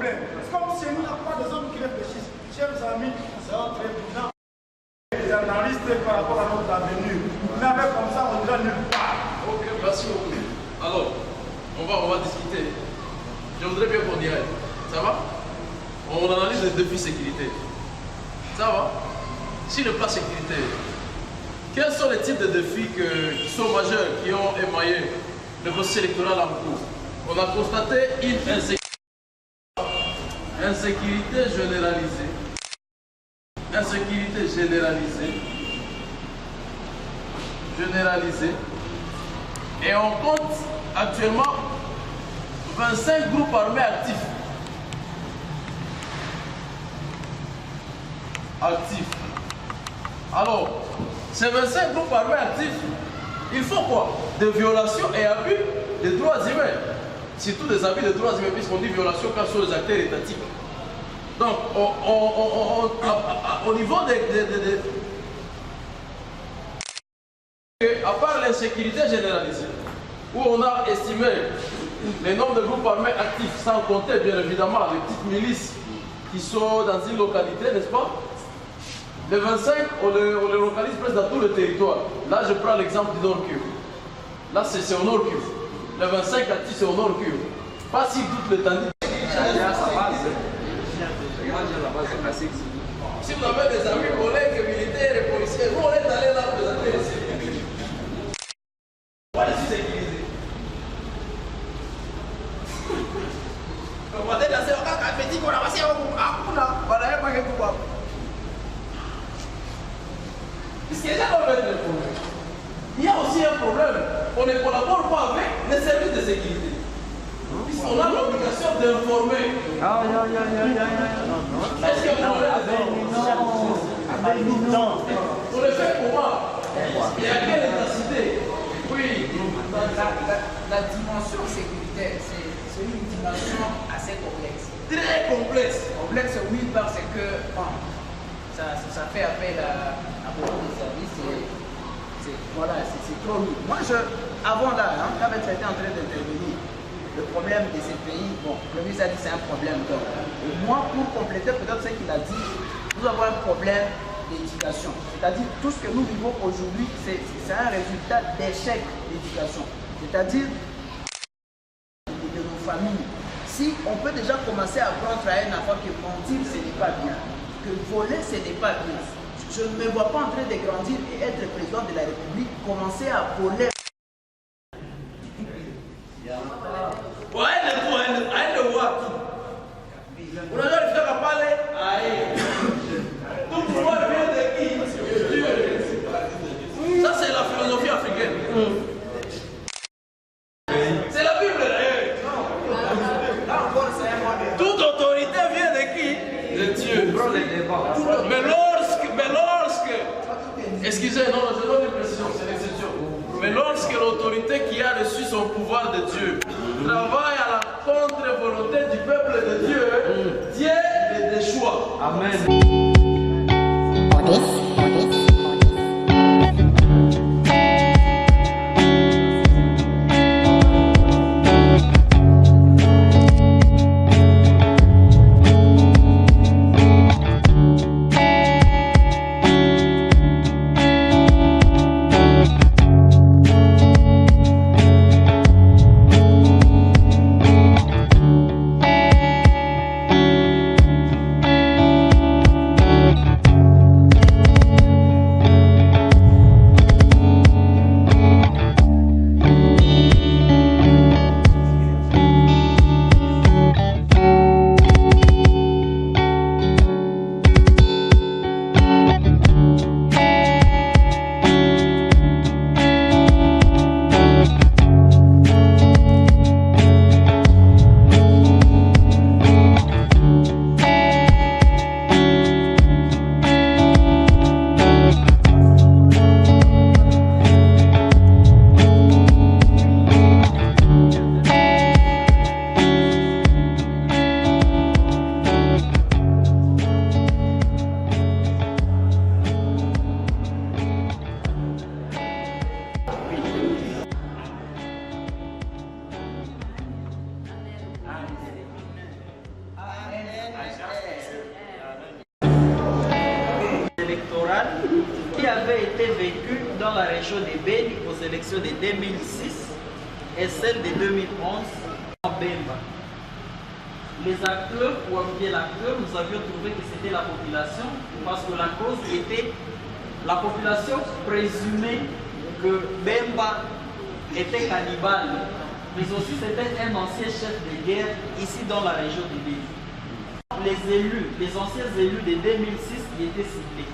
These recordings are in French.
problème. Comme chez nous, il n'y a pas des hommes qui réfléchissent. Chers amis, c'est un très prudent. Les analystes par rapport à notre avenir. Mais avec comme ça, on ne va nulle part. Ok, merci beaucoup. Alors, on va discuter. Je voudrais bien qu'on y aille. Ça va? On analyse les défis sécurité. Ça va? Sur le plan sécurité, quels sont les types de défis qui sont majeurs, qui ont émaillé le processus électoral en cours? On a constaté une insécurité généralisée. Insécurité généralisée. Et on compte actuellement 25 groupes armés actifs. Alors, ces 25 groupes armés actifs, il faut quoi? Des violations et abus des droits humains. Surtout des abus des droits humains, puisqu'on dit violation quand sont les acteurs étatiques. Donc, au niveau à part l'insécurité généralisée, où on a estimé les nombres de groupes armés actifs, sans compter bien évidemment les petites milices qui sont dans une localité, n'est-ce pas? Les 25, on les localise presque dans tout le territoire. Là, je prends l'exemple du Nord Kivu. Là, c'est au Nord Kivu. Les 25 actifs, c'est au Nord Kivu. Pas si toute l'étendue. Si vous avez des amis, collègues, militaires et policiers, vous, on est allé là présenter les sécurités. Pourquoi les sécuriser? Il y a aussi un problème. On ne collabore pas avec les services de sécurité. Puisqu'on a l'obligation d'informer. Est-ce que vous avez non. On le fait comment? Il y a quelle intensité? Oui. La dimension sécuritaire, c'est une dimension assez complexe. Très complexe. Complexe, oui, parce que bon, ça fait appel à beaucoup de services. Voilà, c'est trop lourd. Moi, avant là, quand tu étais en train d'intervenir, le problème de ces pays, bon, le ministre a dit c'est un problème d'or. Et moi, pour compléter peut-être ce qu'il a dit, nous avons un problème d'éducation. C'est-à-dire tout ce que nous vivons aujourd'hui, c'est un résultat d'échec d'éducation. C'est-à-dire de nos familles. Si on peut déjà commencer à apprendre à un enfant que mentir, ce n'est pas bien, que voler, ce n'est pas bien. Je ne me vois pas en train de grandir et être président de la République, commencer à voler. Ça, c'est la philosophie africaine. C'est la Bible. Toute autorité vient de qui? De Dieu. Mais lorsque, excusez, non, je donne une précision, c'est l'exception. Mais lorsque l'autorité qui a reçu son pouvoir de Dieu travaille à la contre-volonté du peuple de Dieu, Dieu le déchoit. Amen. vécue dans la région de Beni aux élections de 2006 et celle de 2011 en Bemba. Les acteurs, ou bien l'acteur, nous avions trouvé que c'était la population, parce que la cause était la population présumait que Bemba était cannibale, mais aussi c'était un ancien chef de guerre ici dans la région de Beni. Les élus, les anciens élus de 2006 qui étaient ciblés.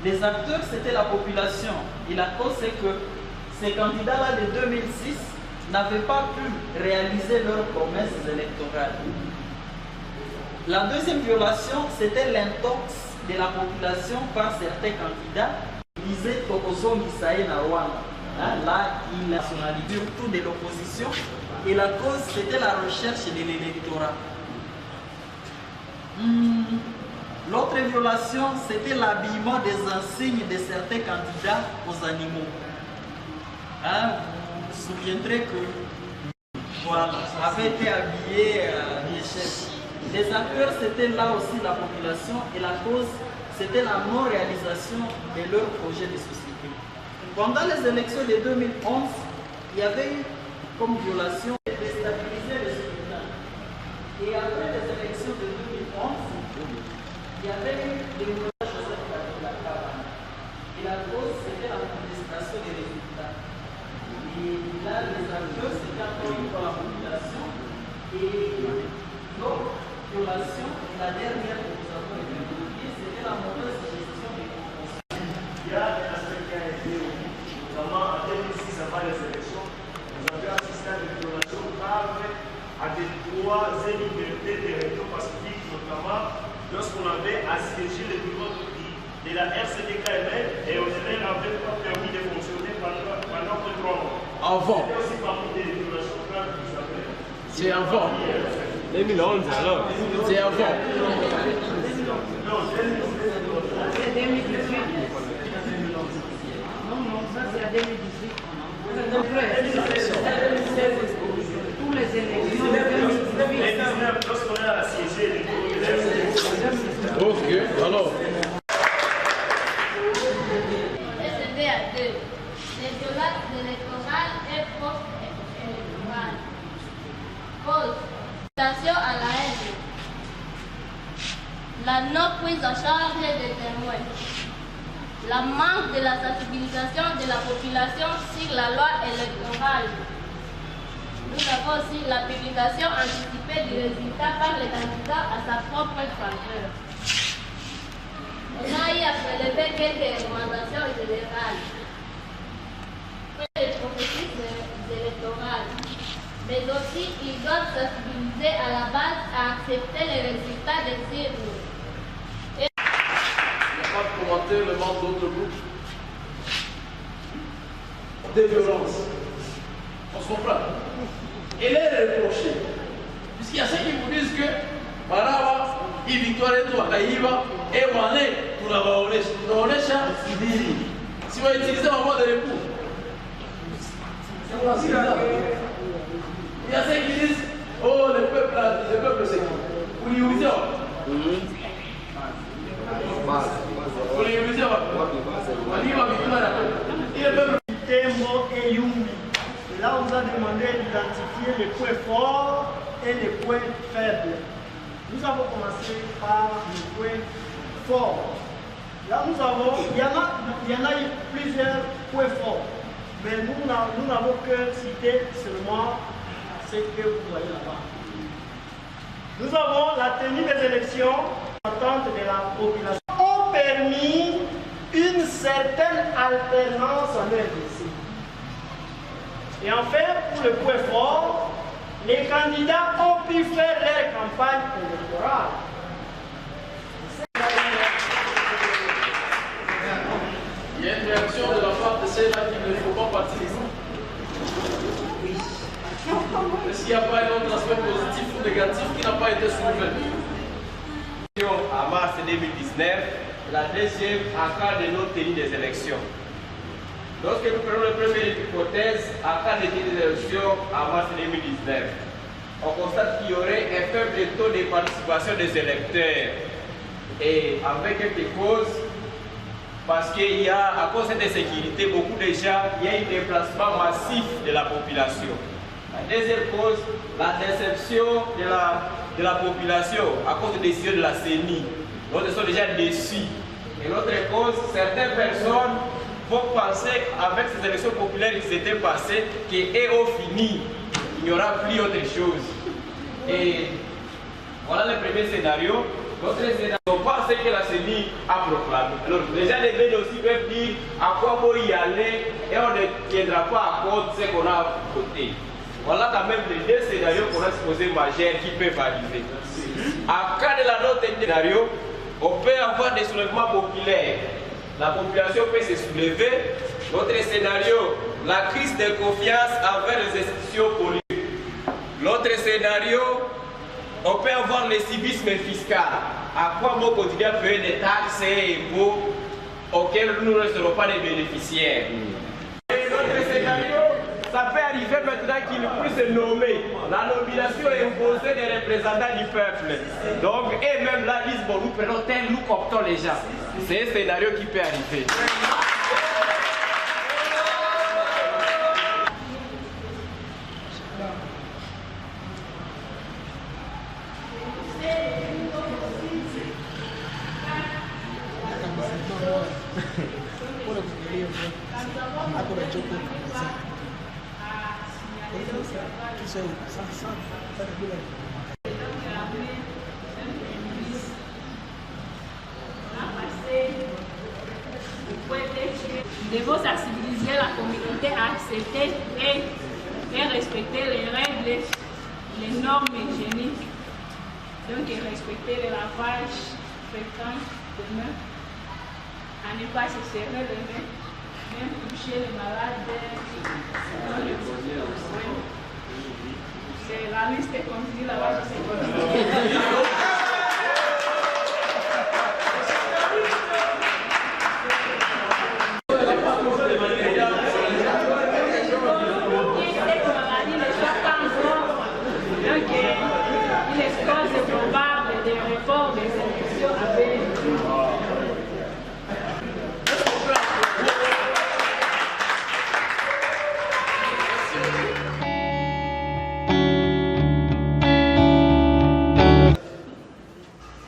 Les acteurs, c'était la population. Et la cause, c'est que ces candidats-là de 2006 n'avaient pas pu réaliser leurs promesses électorales. La deuxième violation, c'était l'intox de la population par certains candidats qui disaient Tokozo Misae na Rwanda. Là, il a nationalité autour de l'opposition. Et la cause, c'était la recherche de l'électorat. L'autre violation, c'était l'habillement des insignes de certains candidats aux animaux. Vous vous souviendrez que voilà, avait été habillé des chefs. Les acteurs, c'était là aussi la population et la cause, c'était la non-réalisation de leur projet de société. Pendant les élections de 2011, il y avait eu comme violation de déstabiliser le scrutin. Et après les élections de 2011, il y avait eu des mouvements Joseph Kabila. Et la cause, c'était la contestation des résultats. Et là, les acteurs, c'était encore une fois la population. Et l'autre violation, la dernière que nous avons évoquée, c'était la mauvaise gestion des conventions. Il y a un aspect qui a été notamment en 2006 avant les élections, nous avions assisté à des violations graves à des droits et libertés des régions pacifiques, notamment lorsqu'on avait assiégé le bureau de la RCDKML et on n'avait pas permis de fonctionner pendant que 3 mois. Avant. C'était aussi parmi des violations graves que vous avez. C'est avant. 2011 alors. C'est avant. Non, C'est 2018. Non, ça c'est à 2018. Tous les élections de 2018. lorsqu'on a assiégé le bureau de la RCDKML. Ok, alors. SB à 2. Les violences électorales et post-électorales. Cause. Attention à la haine. La non-prise en charge des témoins. La manque de la sensibilisation de la population sur la loi électorale. Nous avons aussi la publication anticipée du résultat par les candidats à sa propre faveur. On a eu à prélever quelques recommandations générales. Les processus électoraux. Mais aussi, ils doivent sensibiliser à la base à accepter les résultats des urnes. Il n'y a pas de commentaire, le membre d'autres groupes. Des violences. On se comprend. Et les reprocher. Puisqu'il y a ceux qui vous disent que Barawa, il victoire et tout à Kaïba, et Wane, pour la Baonesh. Si vous utilisez un mot de repos. Il y a ceux qui disent, oh, le peuple c'est qui? Vous l'utilisez. Vous l'utilisez. Tembo et Yumbi. Et là, on nous a demandé d'identifier les points forts et les points faibles. Nous avons commencé par les points forts. Là, il y en a eu plusieurs points forts. Mais nous n'avons que cité seulement ce que vous voyez là-bas. Nous avons la tenue des élections, l'attente de la population, ont permis une certaine alternance en RDC. Et enfin, pour le point fort, les candidats ont pu faire leur campagne électorale. Il y a une réaction de la part de ceux-là qui ne font pas partie des groupes. Est-ce qu'il n'y a pas un autre aspect positif ou négatif qui n'a pas été soulevé? En mars 2019, la deuxième en cas de non-tenue des élections. Lorsque nous prenons la première hypothèse, en cas de tenue des élections en mars 2019, on constate qu'il y aurait un faible taux de participation des électeurs. Et avec quelques causes, parce qu'il y a, à cause de sécurité, beaucoup de gens, il y a un déplacement massif de la population. La deuxième cause, la déception de la population à cause des décisions de la CENI. D'autres sont déjà déçus. Et l'autre cause, certaines personnes vont penser, avec ces élections populaires qui s'étaient passées, qu'elles ont fini. Il n'y aura plus autre chose. Et voilà le premier scénario. L'autre scénario, on pense que la CENI a proclamé. Alors, les gens les aussi peuvent dire à quoi faut y aller et on ne tiendra pas à compte ce qu'on a voté. Voilà quand même les deux scénarios qu'on a supposés majeurs qui peuvent arriver. En cas de la note scénario, on peut avoir des soulèvements populaires. La population peut se soulever. L'autre scénario, la crise de confiance envers les institutions politiques. L'autre scénario, on peut avoir le civisme fiscal. À quoi mon quotidien paye des taxes et impôts auxquels nous ne serons pas les bénéficiaires. Et l'autre scénario, ça peut arriver maintenant qu'il puisse se nommer. La nomination est imposée des représentants du peuple. Donc, et même là, disent, bon, nous prenons tel, nous cooptons les gens. C'est un scénario qui peut arriver. Nous devons sensibiliser la communauté à accepter et respecter les règles, les normes hygiéniques. Donc, respecter le lavage fréquent de mains, à ne pas se serrer les mains, même toucher les malades dans le besoin. C'est la liste qu'on dit là-bas, je sais pas.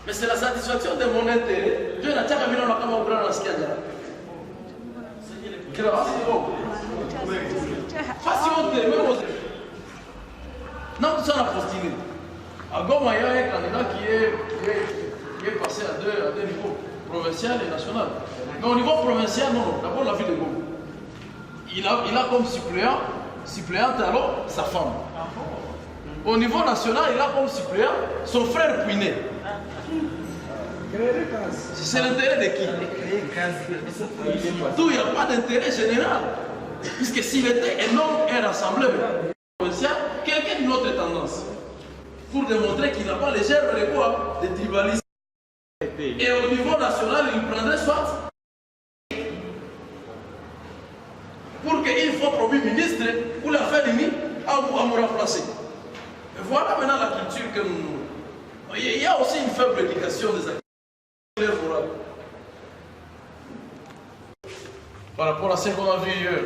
Mais c'est la satisfaction de mon intérêt. Je n'ai pas vu dans la caméra dans ce qu'il y a. Facile, même aux. Non, ça n'a postulé. À Goma, il y a un candidat qui est passé à deux niveaux, provincial et national. Mais au niveau provincial, non. D'abord, la ville de Goma. Il a comme suppléante alors sa femme. Au niveau national, il a comme suppléant son frère Puinet. C'est l'intérêt de qui? Tout, il n'y a pas d'intérêt général. Puisque s'il était un homme, un rassemblement provincial, quelqu'un d'une autre tendance, pour démontrer qu'il n'a pas les germes de tribalisme. Et au niveau national, il prendrait soit pour qu'il faut Premier ministre ou la faire limite à me remplacer. Et voilà maintenant la culture que nous. Il y a aussi une faible éducation des acteurs. Par rapport à ce qu'on a vu hier,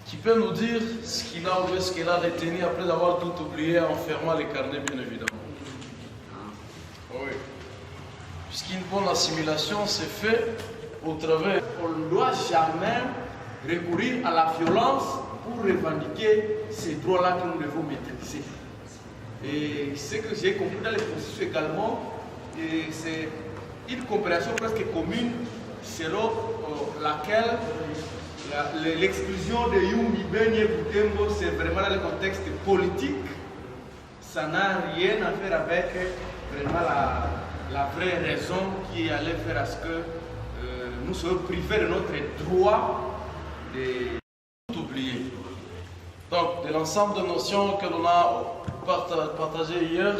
tu peux nous dire ce qu'il a ou ce qu'il a retenu après avoir tout oublié en fermant les carnets, bien évidemment. Oui. Puisqu'une bonne assimilation s'est faite au travers. On ne doit jamais recourir à la violence pour revendiquer ces droits-là que nous devons maîtriser. Et ce que j'ai compris dans les processus également, c'est une compréhension presque commune selon laquelle l'exclusion de Yumbi Benye Boutembo, c'est vraiment dans le contexte politique. Ça n'a rien à faire avec vraiment la vraie raison qui allait faire à ce que nous soyons privés de notre droit de tout oublier. Donc, de l'ensemble de notions que l'on a partagées hier,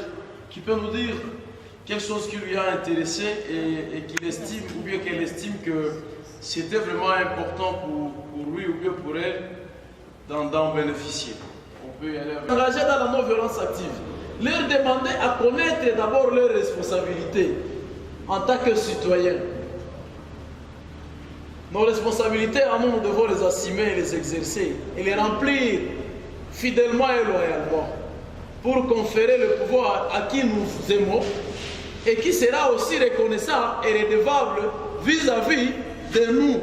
qui peut nous dire quelque chose qui lui a intéressé et qu'il estime, ou bien qu'elle estime que c'était vraiment important pour lui ou bien pour elle d'en bénéficier. On peut y aller avec. Engager dans la non-violence active. Leur demander à connaître d'abord leurs responsabilités en tant que citoyens. Nos responsabilités, à nous, nous devons les assumer et les exercer et les remplir fidèlement et loyalement pour conférer le pouvoir à qui nous aimons et qui sera aussi reconnaissant et redevable vis-à-vis de nous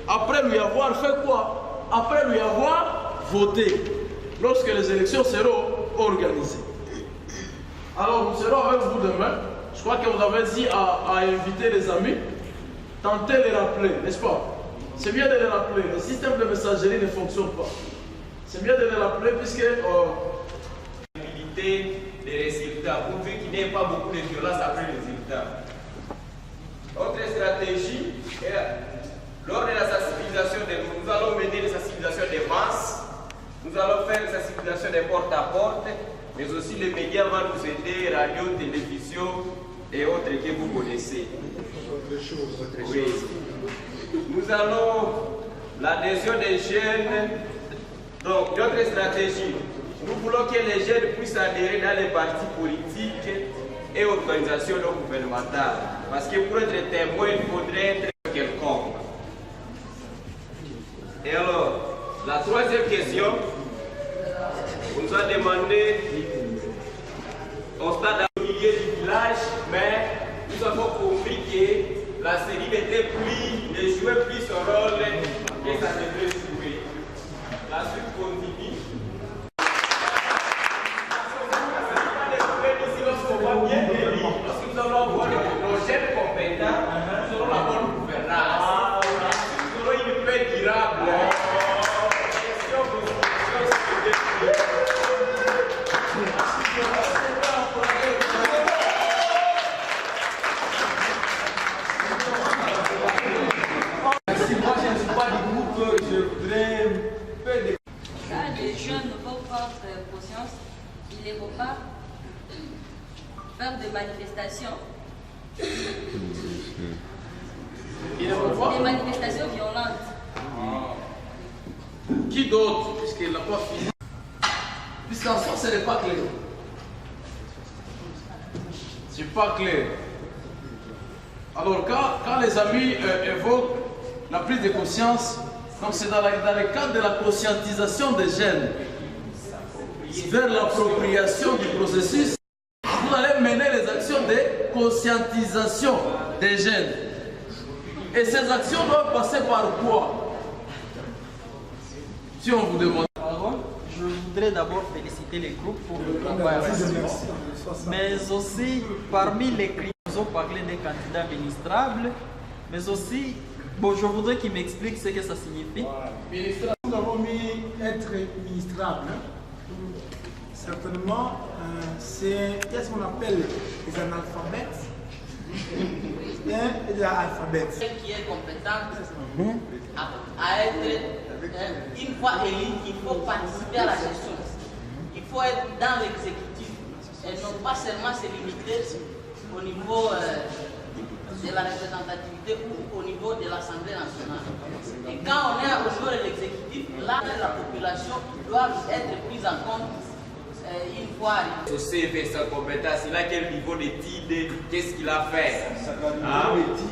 après lui avoir fait quoi? Après lui avoir voté lorsque les élections seront organisées. Alors nous serons avec vous demain. Je crois que vous avez dit à inviter les amis. Tentez de les rappeler, n'est-ce pas? C'est bien de les rappeler. Le système de messagerie ne fonctionne pas. C'est bien de les rappeler puisque... des résultats, pourvu qu'il n'y ait pas beaucoup de violence après les résultats. Notre stratégie, lors de la sensibilisation, nous allons mener les sensibilisations des masses, nous allons faire les sensibilisations des porte-à-porte, mais aussi les médias vont nous aider, radio, télévision et autres que vous connaissez. Oui. Nous allons l'adhésion des jeunes. Donc, notre stratégie, nous voulons que les jeunes puissent adhérer dans les partis politiques et organisations non gouvernementales. Parce que pour être témoin, il faudrait être quelconque. Et alors, la troisième question, on nous a demandé, on se stade au milieu du village, mais nous avons compris que la série ne jouait plus son rôle que ça devait jouer. La suite continue. Bien élu, parce que nous allons avoir nos jeunes compétents, nous aurons la bonne gouvernance, nous aurons une paix durable. Si moi je ne suis pas du groupe, je voudrais faire des... Quand les jeunes vont prendre conscience, il ne faut pas faire des manifestations. Des manifestations violentes. Qui d'autre? Puisqu'il n'a pas fini. Puisqu'en soi, ce n'est pas clair. C'est pas clair. Alors, quand les amis évoquent la prise de conscience, donc c'est dans le cadre de la conscientisation des jeunes vers l'appropriation du processus, vous allez mener les actions de conscientisation des jeunes. Et ces actions doivent passer par quoi? Si on vous demande. Je voudrais d'abord féliciter les groupes pour le travail. Mais aussi, parmi les critères, nous avons parlé des candidats ministrables, mais aussi, bon, je voudrais qu'ils m'expliquent ce que ça signifie. Nous avons mis être ministrable. Certainement, c'est ce qu'on appelle les analphabètes et les alphabètes. Qui est compétente à être, une fois élu, il faut participer à la gestion. Il faut être dans l'exécutif et non pas seulement se limiter au niveau de la représentativité ou au niveau de l'Assemblée nationale. Et quand on est au niveau de l'exécutif, là, la population doit être prise en compte une fois. Son CV, sa compétence, il a quel niveau d'études, qu'est-ce qu'il a fait?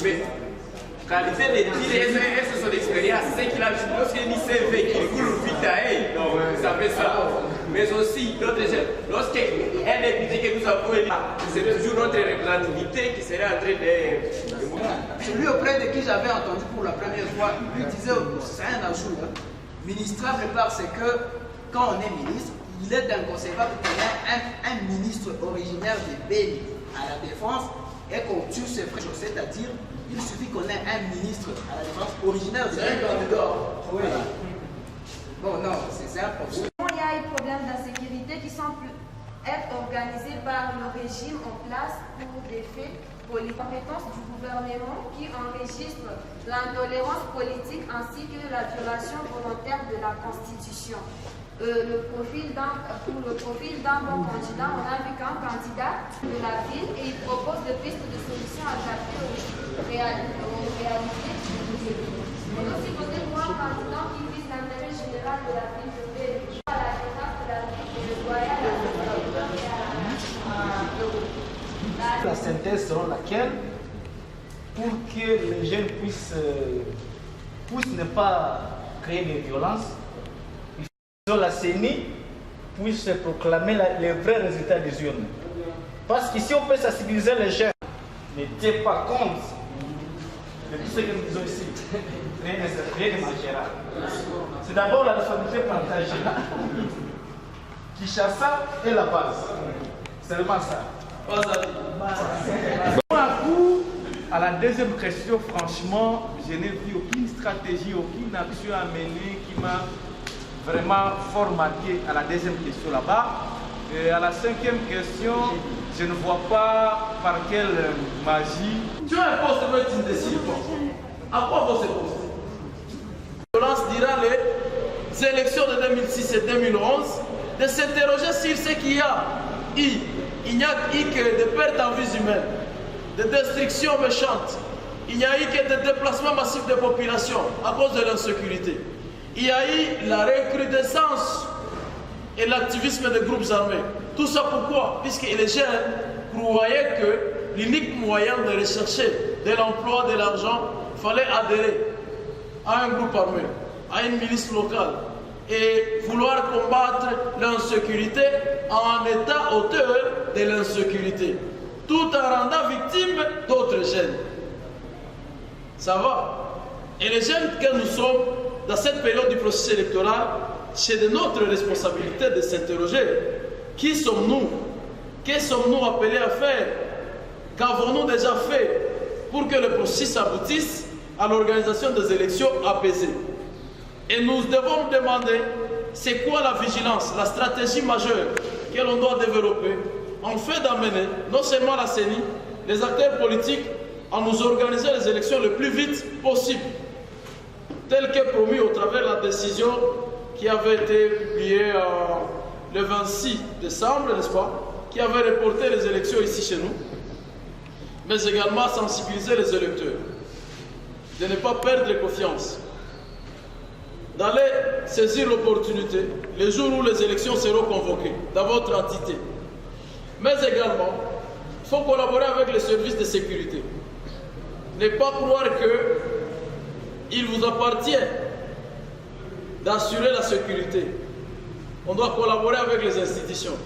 Mais qualité d'études, est-ce son expérience, c'est qu'il a vu lorsqu'il dit CV, qu'il coule vite à elle, donc ça fait ça. Mais aussi, lorsqu'un député que nous avons élu, c'est toujours notre représentativité qui serait en train de... Celui auprès de qui j'avais entendu pour la première fois, il disait, c'est un ajout, ministrable parce que quand on est ministre, il est inconcevable qu'il y ait un ministre originaire de Béni à la défense et qu'on tue ses frères, c'est-à-dire il suffit qu'on ait un ministre à la défense originaire de Béni. Oui. Bon, non, c'est un problème. Il y a des problèmes d'insécurité qui semblent être organisés par le régime en place pour des faits pour les compétences du gouvernement qui enregistre l'intolérance politique ainsi que la violation volontaire de la Constitution. Pour le profil d'un bon candidat, on a vu qu'un candidat de la ville et il propose des pistes de solutions adaptées aux réalités. On a aussi voté pour un candidat qui vise l'intérêt général de la ville de Béni, à la défense de la ville et le loyal à la synthèse selon laquelle, pour que les jeunes puissent puisse ne pas créer de violence, il faut que la CENI puisse proclamer les vrais résultats des urnes. Parce qu'ici, on peut sensibiliser les jeunes. Ne tiens pas compte de tout ce que nous disons ici. Rien ne marchera. C'est d'abord la responsabilité partagée. Kinshasa est la base. C'est seulement ça. À la deuxième question, franchement, je n'ai vu aucune stratégie, aucune action à mener qui m'a vraiment fort marqué à la deuxième question là-bas. Et à la cinquième question, je ne vois pas par quelle magie. Tu as un poste, mais tu ne décides pas. À quoi vaut ce poste? La violence durant les élections de 2006 et 2011 de s'interroger sur ce qu'il y a eu. Il n'y a eu que des pertes en vies humaines, des destructions méchantes. Il n'y a eu que des déplacements massifs de population à cause de l'insécurité. Il y a eu la recrudescence et l'activisme des groupes armés. Tout ça pourquoi? Puisque les jeunes croyaient que l'unique moyen de rechercher de l'emploi, de l'argent, fallait adhérer à un groupe armé, à une milice locale et vouloir combattre l'insécurité en état auteur de l'insécurité, tout en rendant victime d'autres jeunes. Ça va? Et les jeunes que nous sommes dans cette période du processus électoral, c'est de notre responsabilité de s'interroger. Qui sommes-nous? Que sommes-nous appelés à faire? Qu'avons-nous déjà fait pour que le processus aboutisse à l'organisation des élections apaisées? Et nous devons demander, c'est quoi la vigilance, la stratégie majeure que l'on doit développer en fait d'amener non seulement la CENI, les acteurs politiques, à nous organiser les élections le plus vite possible, tel que promis au travers de la décision qui avait été publiée le 26 décembre, n'est-ce pas, qui avait reporté les élections ici chez nous, mais également sensibiliser les électeurs, de ne pas perdre confiance, d'aller saisir l'opportunité les jours où les élections seront convoquées dans votre entité. Mais également, il faut collaborer avec les services de sécurité. Ne pas croire qu'il vous appartient d'assurer la sécurité. On doit collaborer avec les institutions.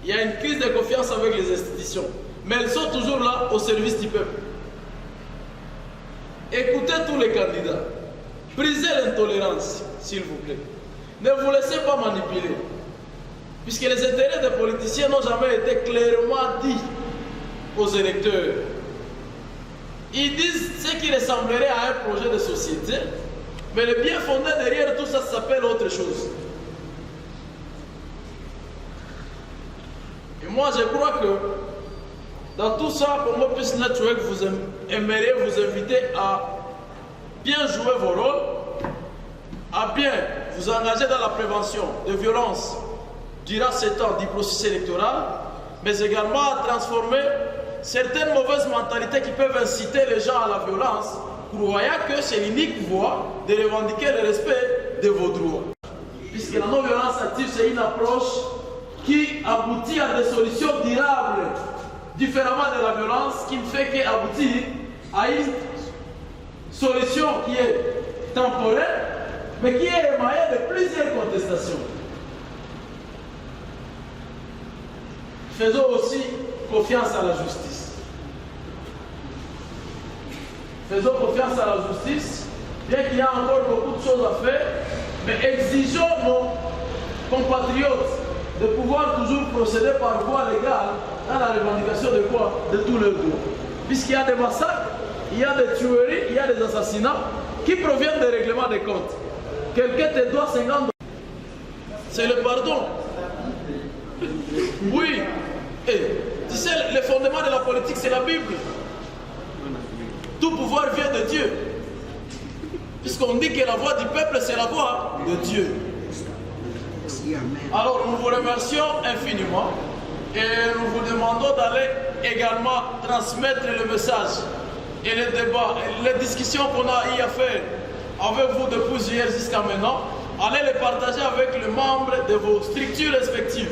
Il y a une crise de confiance avec les institutions, mais elles sont toujours là au service du peuple. Écoutez tous les candidats. Brisez l'intolérance, s'il vous plaît. Ne vous laissez pas manipuler. Puisque les intérêts des politiciens n'ont jamais été clairement dits aux électeurs. Ils disent ce qui ressemblerait à un projet de société, mais le bien fondé derrière tout ça s'appelle autre chose. Et moi, je crois que dans tout ça, Congo Peace Network, vous aimeriez vous inviter à bien jouer vos rôles, à bien vous engager dans la prévention de violences durant ce temps du processus électoral, mais également à transformer certaines mauvaises mentalités qui peuvent inciter les gens à la violence, croyant que c'est l'unique voie de revendiquer le respect de vos droits. Puisque la non-violence active, c'est une approche qui aboutit à des solutions durables, différemment de la violence, qui ne fait qu'aboutir à une solution qui est temporaire, mais qui est émaillée de plusieurs contestations. Faisons aussi confiance à la justice. Faisons confiance à la justice, bien qu'il y a encore beaucoup de choses à faire, mais exigeons nos compatriotes de pouvoir toujours procéder par voie légale dans la revendication de quoi? De tous leurs droits. Puisqu'il y a des massacres, il y a des tueries, il y a des assassinats qui proviennent des règlements des comptes. Quelqu'un te doit 50 $. C'est le pardon. Oui. Et, tu sais, le fondement de la politique, c'est la Bible. Tout pouvoir vient de Dieu. Puisqu'on dit que la voix du peuple, c'est la voix de Dieu. Alors, nous vous remercions infiniment et nous vous demandons d'aller également transmettre le message et les débats, et les discussions qu'on a eu à faire avec vous depuis hier jusqu'à maintenant. Allez les partager avec les membres de vos structures respectives.